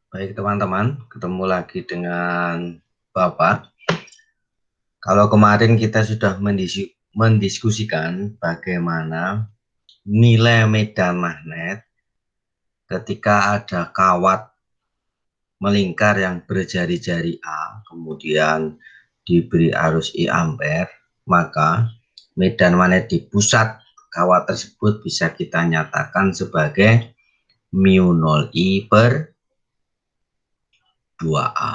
Baik teman-teman, ketemu lagi dengan Bapak. Kalau kemarin kita sudah mendiskusikan bagaimana nilai medan magnet ketika ada kawat melingkar yang berjari-jari A, kemudian diberi arus I ampere, maka medan magnet di pusat kawat tersebut bisa kita nyatakan sebagai mu 0 I per 2A.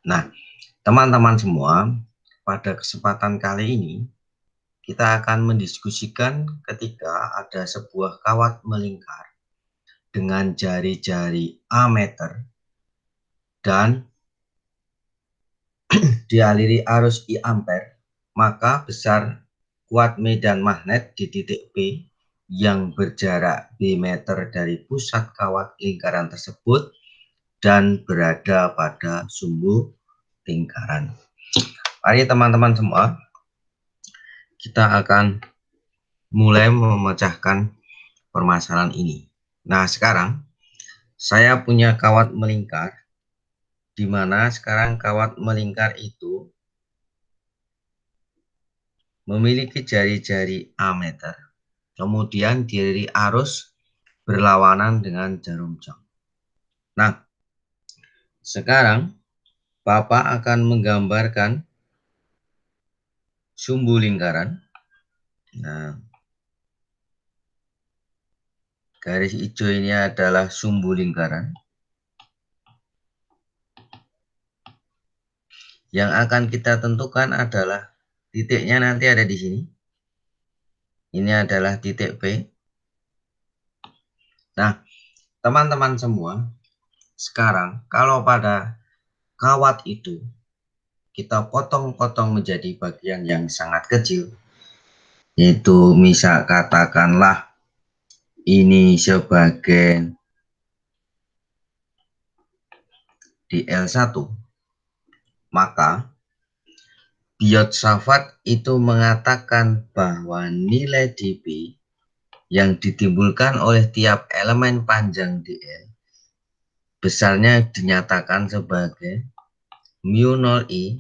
Nah, teman-teman semua, pada kesempatan kali ini kita akan mendiskusikan ketika ada sebuah kawat melingkar dengan jari-jari A meter dan dialiri arus I ampere, maka besar kuat medan magnet di titik P yang berjarak B meter dari pusat kawat lingkaran tersebut dan berada pada sumbu lingkaran. Mari teman-teman semua, kita akan mulai memecahkan permasalahan ini. Nah, sekarang saya punya kawat melingkar, di mana sekarang kawat melingkar itu memiliki jari-jari A meter, kemudian dialiri arus berlawanan dengan jarum jam. Nah, sekarang Bapak akan menggambarkan sumbu lingkaran. Nah, garis hijau ini adalah sumbu lingkaran. Yang akan kita tentukan adalah titiknya nanti ada di sini. Ini adalah titik P. Nah, teman-teman semua, sekarang kalau pada kawat itu kita potong-potong menjadi bagian yang sangat kecil, yaitu misal katakanlah ini sebagai dl1, maka Biot-Savart itu mengatakan bahwa nilai dP yang ditimbulkan oleh tiap elemen panjang dl besarnya dinyatakan sebagai mu 0 I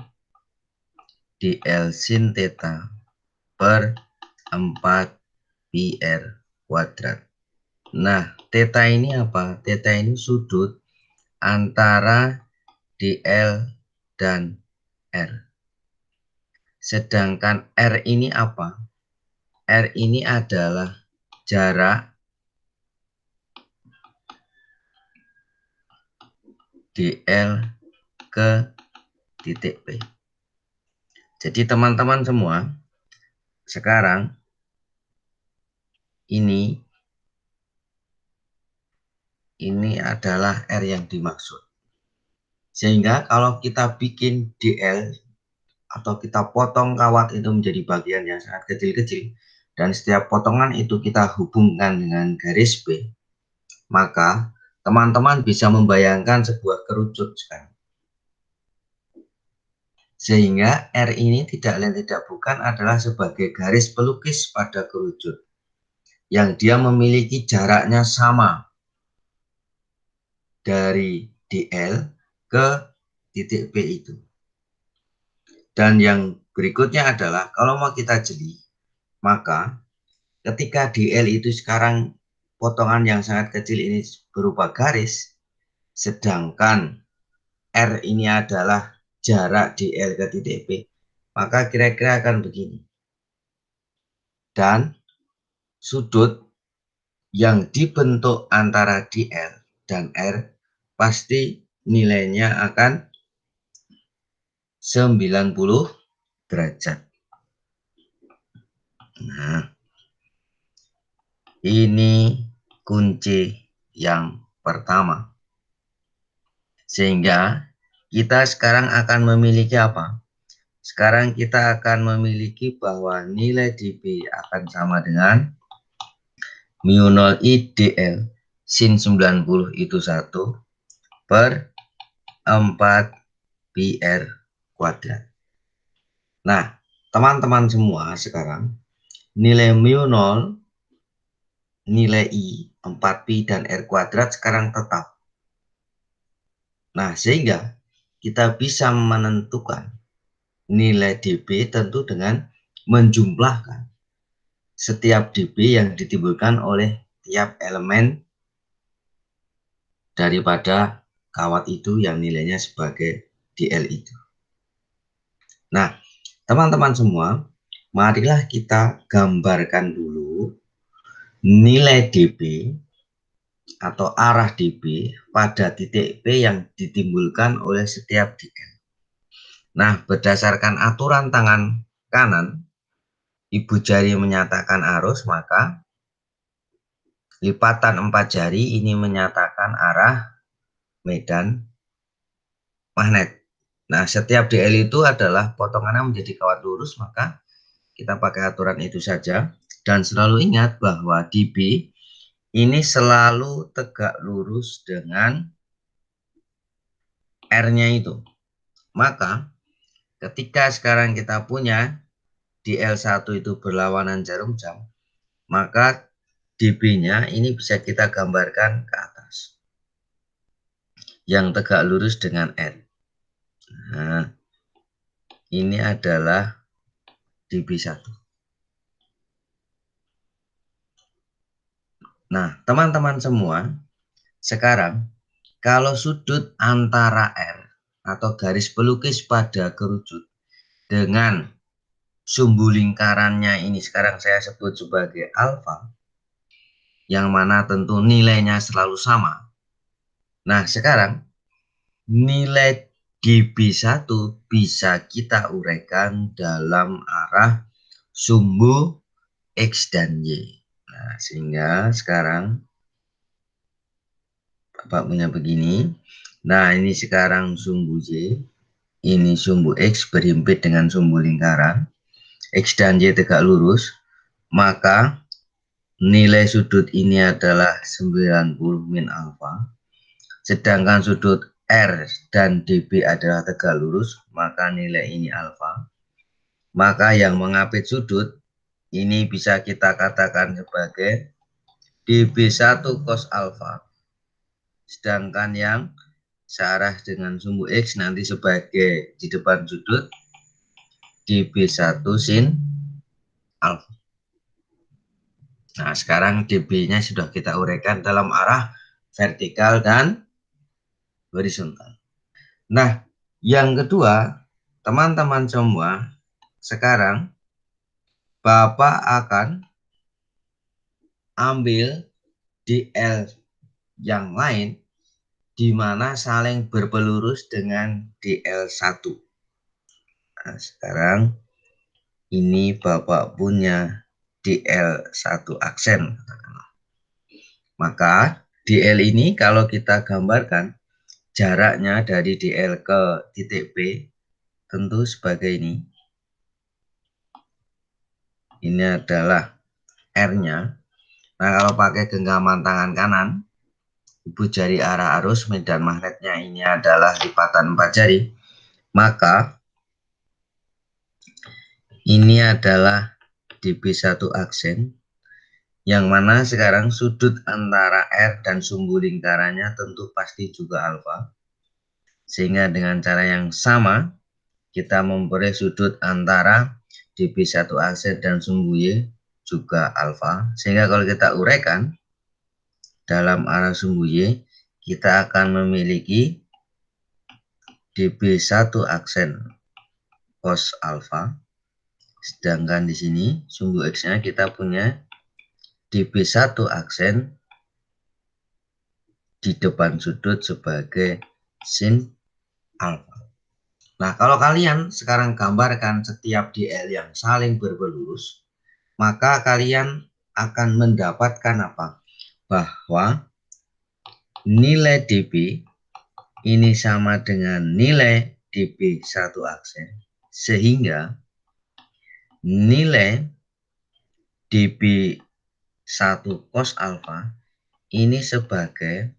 dl sin theta per 4 pi r kuadrat. Nah, theta ini apa? Theta ini sudut antara dl dan r. Sedangkan R ini apa? R ini adalah jarak DL ke titik P. Jadi teman-teman semua, sekarang ini adalah R yang dimaksud. Sehingga kalau kita bikin DL atau kita potong kawat itu menjadi bagian yang sangat kecil-kecil, dan setiap potongan itu kita hubungkan dengan garis B, maka teman-teman bisa membayangkan sebuah kerucut sekarang. Sehingga R ini tidak lain tidak bukan adalah sebagai garis pelukis pada kerucut yang dia memiliki jaraknya sama dari DL ke titik P itu. Dan yang berikutnya adalah kalau mau kita jeli, maka ketika DL itu sekarang potongan yang sangat kecil ini berupa garis, sedangkan R ini adalah jarak DL ke titik P, maka kira-kira akan begini. Dan sudut yang dibentuk antara DL dan R pasti nilainya akan 90 derajat. Nah, ini kunci yang pertama. Sehingga kita sekarang akan memiliki apa? Sekarang kita akan memiliki bahwa nilai dP akan sama dengan mu 0 I dl sin 90 itu 1 per 4 pi r kuadrat. Nah, teman-teman semua sekarang nilai mu 0 nilai I, 4pi, dan R kuadrat sekarang tetap. Nah, sehingga kita bisa menentukan nilai dB tentu dengan menjumlahkan setiap dB yang ditimbulkan oleh tiap elemen daripada kawat itu yang nilainya sebagai dL itu. Nah, teman-teman semua, marilah kita gambarkan dulu nilai dB atau arah dB pada titik P yang ditimbulkan oleh setiap dL. Nah, berdasarkan aturan tangan kanan, ibu jari menyatakan arus, maka lipatan 4 jari ini menyatakan arah medan magnet. Nah, setiap dL itu adalah potongannya menjadi kawat lurus, maka kita pakai aturan itu saja. Dan selalu ingat bahwa dB ini selalu tegak lurus dengan R-nya itu. Maka ketika sekarang kita punya dL1 itu berlawanan jarum jam, maka dB-nya ini bisa kita gambarkan ke atas. Yang tegak lurus dengan R. Nah, ini adalah dB1. Nah, teman-teman semua, sekarang kalau sudut antara R atau garis pelukis pada kerucut dengan sumbu lingkarannya ini sekarang saya sebut sebagai alfa, yang mana tentu nilainya selalu sama. Nah, sekarang nilai dB1 bisa kita uraikan dalam arah sumbu X dan Y. Nah, sehingga sekarang Bapak punya begini. Nah, ini sekarang sumbu Y. Ini sumbu X berhimpit dengan sumbu lingkaran. X dan Y tegak lurus. Maka nilai sudut ini adalah 90 min alfa. Sedangkan sudut R dan DB adalah tegak lurus. Maka nilai ini alfa. Maka yang mengapit sudut ini bisa kita katakan sebagai dB1 cos alfa. Sedangkan yang searah dengan sumbu X nanti sebagai di depan sudut dB1 sin alfa. Nah, sekarang dB-nya sudah kita uraikan dalam arah vertikal dan horizontal. Nah, yang kedua, teman-teman semua, sekarang Bapak akan ambil dL yang lain di mana saling berpelurus dengan dL1. Nah, sekarang ini Bapak punya dL1 aksen. Maka dL ini kalau kita gambarkan jaraknya dari dL ke titik P tentu sebagai ini. Ini adalah R-nya. Nah, kalau pakai genggaman tangan kanan, ibu jari arah arus medan magnetnya ini adalah lipatan 4 jari. Maka ini adalah dB1 aksen, yang mana sekarang sudut antara R dan sumbu lingkarannya tentu pasti juga alfa. Sehingga dengan cara yang sama, kita memperoleh sudut antara dB1 aksen dan sumbu Y juga alfa. Sehingga kalau kita uraikan dalam arah sumbu Y, kita akan memiliki dB1 aksen cos alfa. Sedangkan di sini sumbu X-nya kita punya dB1 aksen di depan sudut sebagai sin alfa. Nah, kalau kalian sekarang gambarkan setiap dL yang saling berpelurus, maka kalian akan mendapatkan apa? Bahwa nilai dB ini sama dengan nilai dB1 aksen. Sehingga nilai dB1 cos alfa ini sebagai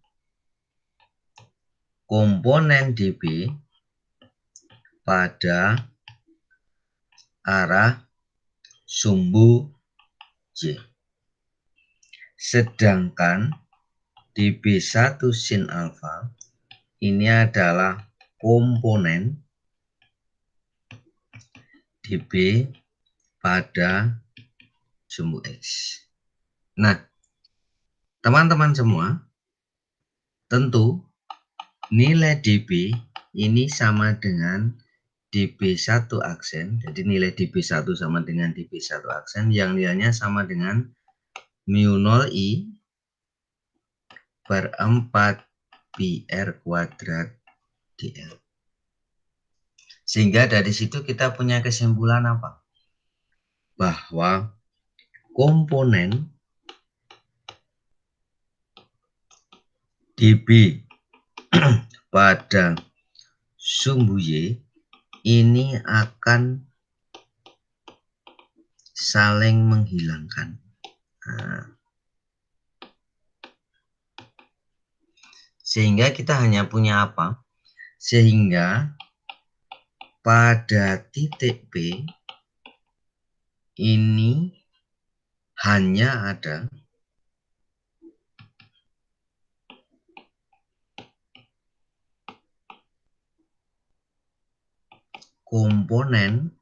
komponen dB pada arah sumbu Y. Sedangkan dB1 sin alfa ini adalah komponen dB pada sumbu X. Nah, teman-teman semua, tentu nilai dB ini sama dengan dB1 aksen. Jadi nilai dB1 sama dengan dB1 aksen yang nilainya sama dengan mu 0 I per 4 pi R kuadrat dL. Sehingga dari situ kita punya kesimpulan apa? Bahwa komponen dB pada sumbu Y ini akan saling menghilangkan. Nah, sehingga kita hanya punya apa? Sehingga pada titik P ini hanya ada komponen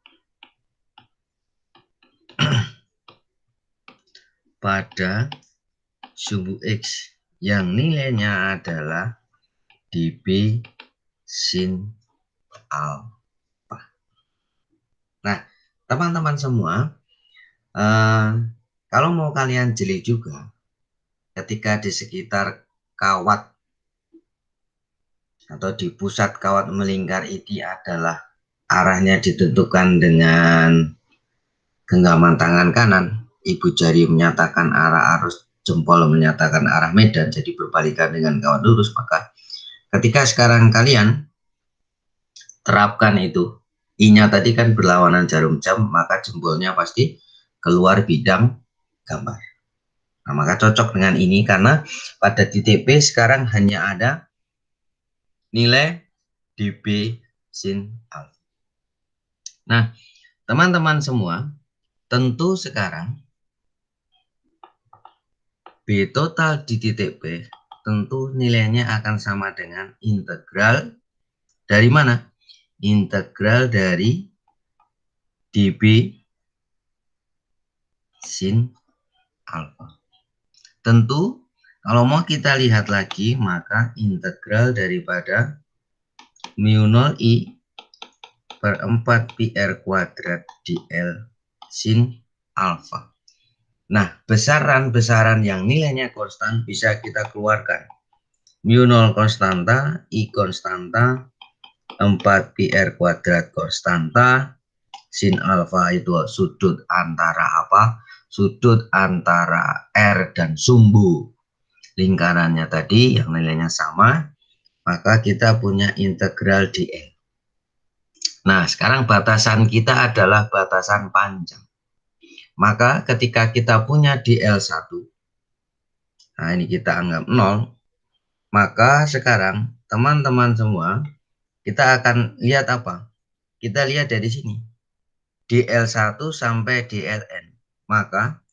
pada sumbu X yang nilainya adalah dB sin alfa. Nah, teman-teman semua, kalau mau kalian jeli juga, ketika di sekitar kawat atau di pusat kawat melingkar ini adalah arahnya ditentukan dengan genggaman tangan kanan, ibu jari menyatakan arah arus, jempol menyatakan arah medan, jadi berbalikan dengan kawat lurus. Maka ketika sekarang kalian terapkan itu, I-nya tadi kan berlawanan jarum jam, maka jempolnya pasti keluar bidang gambar. Nah, maka cocok dengan ini karena pada titik P sekarang hanya ada nilai dB sin alfa. Nah, teman-teman semua, tentu sekarang B total di titik P tentu nilainya akan sama dengan integral dari mana? Integral dari dB sin alfa. Tentu kalau mau kita lihat lagi, maka integral daripada mu 0 I per 4 pi R kuadrat dL sin alfa. Nah, besaran-besaran yang nilainya konstan bisa kita keluarkan. Mu 0 konstanta, I konstanta, 4 pi R kuadrat konstanta, sin alfa itu sudut antara apa? Sudut antara R dan sumbu lingkarannya tadi yang nilainya sama, maka kita punya integral dL. Nah, sekarang batasan kita adalah batasan panjang. Maka ketika kita punya dL1, nah ini kita anggap 0, maka sekarang teman-teman semua, kita akan lihat apa? Kita lihat dari sini. dL1 sampai dLn. Maka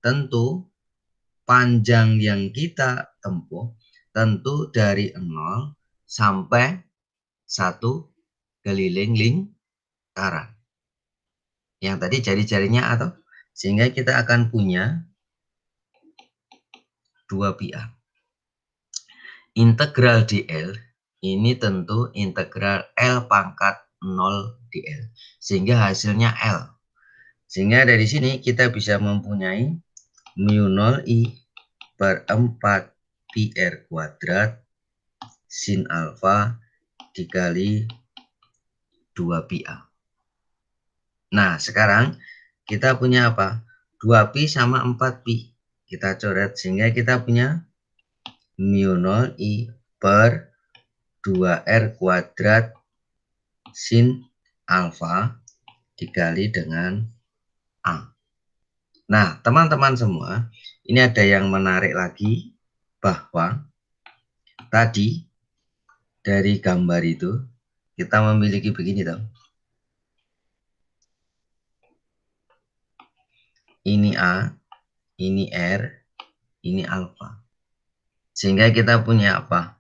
tentu panjang yang kita tempuh tentu dari 0 sampai 1 keliling lingkaran. Yang tadi jari-jarinya atau sehingga kita akan punya 2 pi A. Integral dL ini tentu integral L pangkat 0 dL. Sehingga hasilnya L. Sehingga dari sini kita bisa mempunyai mu 0 I per 4 pi R kuadrat sin alfa dikali 2 pi A. Nah, sekarang kita punya apa? 2 pi sama 4 pi. Kita coret sehingga kita punya mu 0 I per 2R kuadrat sin alfa dikali dengan A. Nah, teman-teman semua, ini ada yang menarik lagi bahwa tadi dari gambar itu kita memiliki begini dong. Ini A, ini R, ini alfa. Sehingga kita punya apa?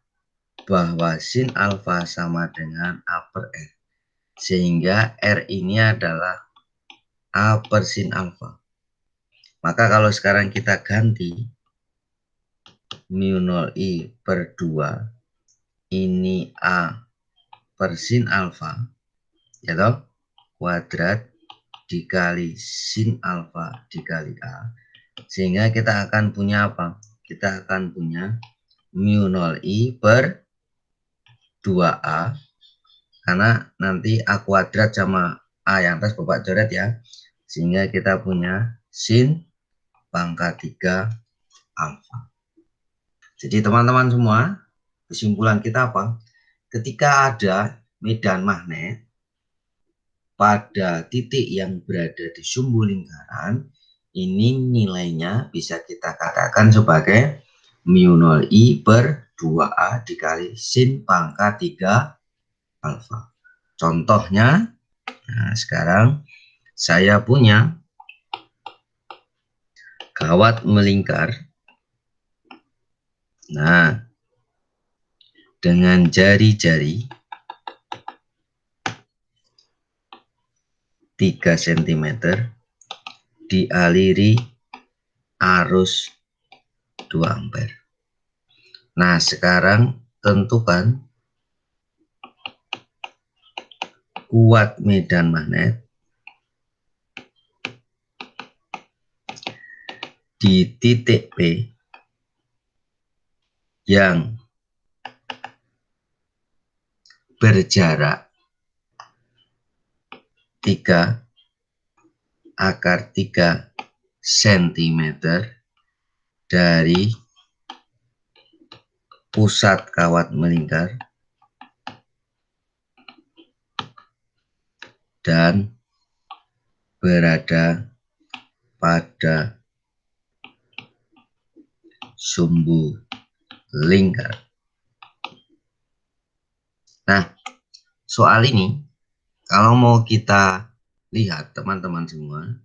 Bahwa sin alfa sama dengan A per R. Sehingga R ini adalah A per sin alfa. Maka kalau sekarang kita ganti mu 0 I per 2 ini A per sin alfa, ya toh, kuadrat dikali sin alfa dikali A. Sehingga kita akan punya apa? Kita akan punya mu 0 I per 2A. Karena nanti A kuadrat sama A yang atas Bapak coret ya. Sehingga kita punya sin pangkat 3 alfa. Jadi teman-teman semua, kesimpulan kita apa? Ketika ada medan magnet pada titik yang berada di sumbu lingkaran, ini nilainya bisa kita katakan sebagai mu 0 I per 2A dikali sin pangkat 3 alfa. Contohnya, nah sekarang saya punya kawat melingkar. Nah, dengan jari-jari 3 cm dialiri arus 2 ampere. Nah, sekarang tentukan kuat medan magnet di titik P yang berjarak 3/3 cm dari pusat kawat melingkar dan berada pada sumbu lingkar. Nah, soal ini kalau mau kita lihat teman-teman semua,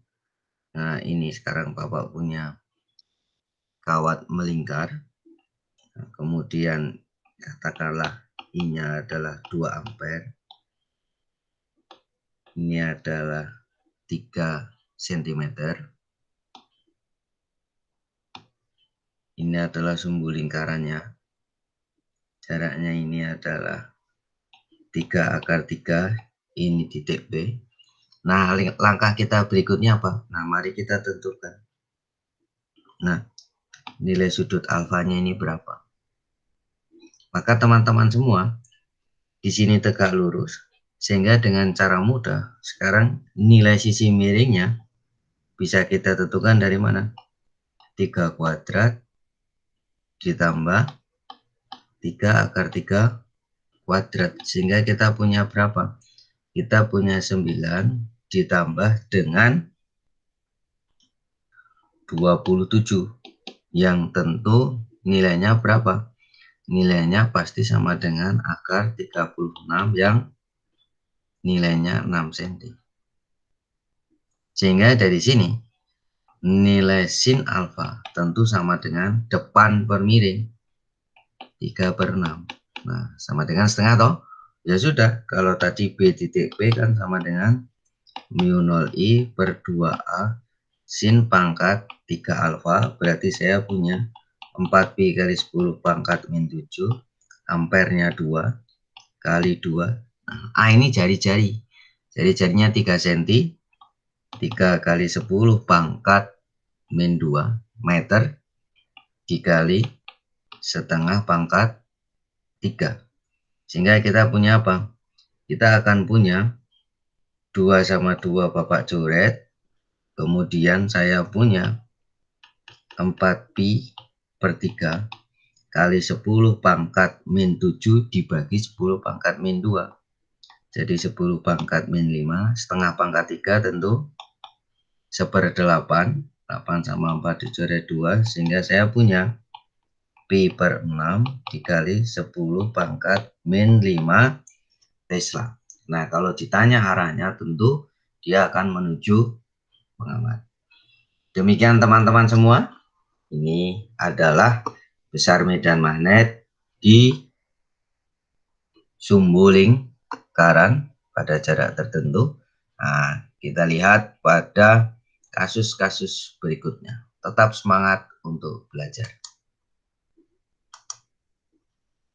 nah ini sekarang Bapak punya kawat melingkar. Nah, kemudian katakanlah ini adalah 2 ampere. Ini adalah 3 cm. Ini adalah sumbu lingkarannya. Jaraknya ini adalah 3/3. Ini titik B. Nah, langkah kita berikutnya apa? Nah, mari kita tentukan. Nah, nilai sudut alfanya ini berapa? Maka teman-teman semua di sini tegak lurus. Sehingga dengan cara mudah, sekarang nilai sisi miringnya bisa kita tentukan dari mana? 3 kuadrat ditambah 3/3 kuadrat. Sehingga kita punya berapa? Kita punya 9 ditambah dengan 27. Yang tentu nilainya berapa? Nilainya pasti sama dengan akar 36 yang nilainya 6 cm. Sehingga dari sini nilai sin alfa tentu sama dengan depan per miring 3/6. Nah, sama dengan setengah toh? Ya sudah, kalau tadi B titik P kan sama dengan mu 0 I per 2A sin pangkat 3 alfa, berarti saya punya 4pi kali 10 pangkat min 7, ampernya 2 kali 2. Nah, A ini jari-jari. Jari-jarinya 3 cm, 3 kali 10 pangkat min 2 meter dikali setengah pangkat 3. Sehingga kita punya apa? Kita akan punya 2 sama 2 Bapak coret. Kemudian saya punya 4pi per 3 kali 10 pangkat min 7 dibagi 10 pangkat min 2. Jadi 10 pangkat min 5, setengah pangkat 3 tentu 1/8. 8 sama 4 dicoret 2. Sehingga saya punya pi per 6 dikali 10 pangkat min 5 Tesla. Nah, kalau ditanya arahnya tentu dia akan menuju pengamat. Demikian teman-teman semua. Ini adalah besar medan magnet di sumbu lingkaran pada jarak tertentu. Nah, kita lihat pada kasus-kasus berikutnya. Tetap semangat untuk belajar.